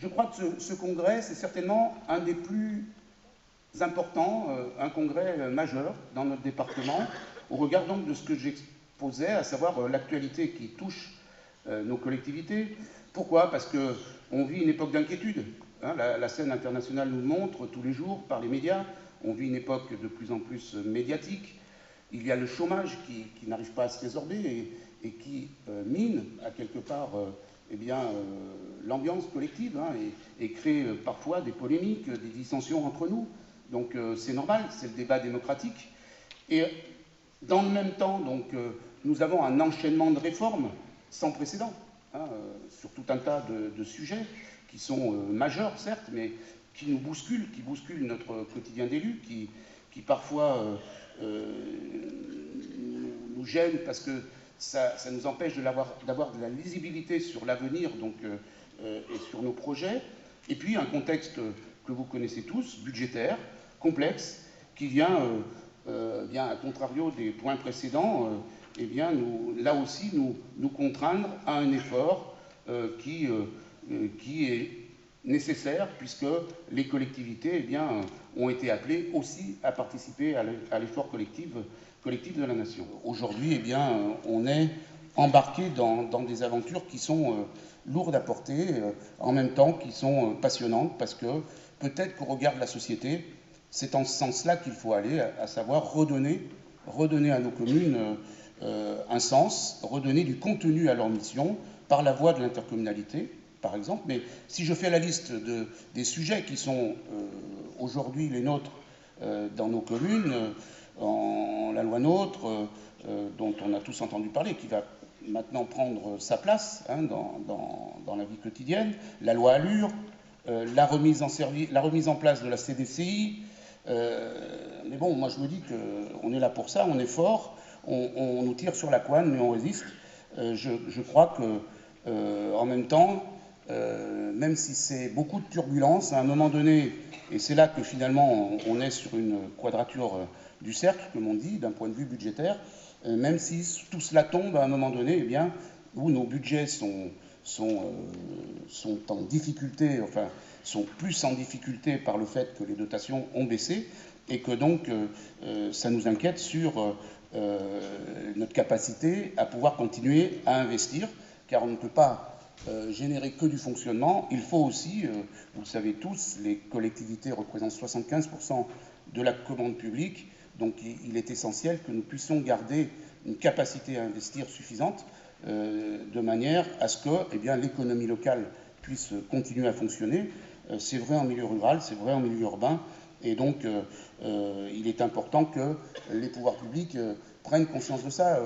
Je crois que ce congrès, c'est certainement un des plus importants, un congrès majeur dans notre département, au regard donc de ce que j'exposais, à savoir l'actualité qui touche nos collectivités. Pourquoi? Parce qu'on vit une époque d'inquiétude. Hein, la scène internationale nous montre tous les jours par les médias. On vit une époque de plus en plus médiatique. Il y a le chômage qui n'arrive pas à se résorber et qui mine à quelque part l'ambiance collective, hein, et crée parfois des polémiques, des dissensions entre nous. Donc c'est normal, c'est le débat démocratique. Et dans le même temps, donc, nous avons un enchaînement de réformes sans précédent, hein, sur tout un tas de sujets qui sont majeurs, certes, mais qui nous bousculent, qui bousculent notre quotidien d'élu, qui parfois nous gênent parce que ça nous empêche d'avoir de la lisibilité sur l'avenir et sur nos projets. Et puis un contexte que vous connaissez tous, budgétaire, complexe, qui vient, à contrario des points précédents, là aussi nous contraindre à un effort qui est nécessaire, puisque les collectivités ont été appelées aussi à participer à l'effort collectif de la nation. Aujourd'hui, on est embarqué dans des aventures qui sont lourdes à porter, en même temps qui sont passionnantes, parce que peut-être qu'au regard de la société, c'est en ce sens-là qu'il faut aller, à savoir redonner à nos communes un sens, redonner du contenu à leur mission par la voie de l'intercommunalité, par exemple. Mais si je fais la liste des sujets qui sont aujourd'hui les nôtres dans nos communes, la loi NOTRe, dont on a tous entendu parler, qui va maintenant prendre sa place, hein, dans la vie quotidienne, la loi ALUR, la remise en place de la CDCI. Mais bon, moi je me dis qu'on est là pour ça, on est fort, on nous tire sur la couenne, mais on résiste. Je crois que, en même temps, même si c'est beaucoup de turbulences, à un moment donné, et c'est là que finalement on est sur une quadrature du cercle, comme on dit, d'un point de vue budgétaire, même si tout cela tombe à un moment donné, où nos budgets sont en difficulté, enfin, sont plus en difficulté par le fait que les dotations ont baissé, et que donc ça nous inquiète sur notre capacité à pouvoir continuer à investir, car on ne peut pas générer que du fonctionnement. Il faut aussi, vous le savez tous, les collectivités représentent 75% de la commande publique, donc il est essentiel que nous puissions garder une capacité à investir suffisante, de manière à ce que l'économie locale puisse continuer à fonctionner. C'est vrai en milieu rural, c'est vrai en milieu urbain, et donc il est important que les pouvoirs publics prennent conscience de ça.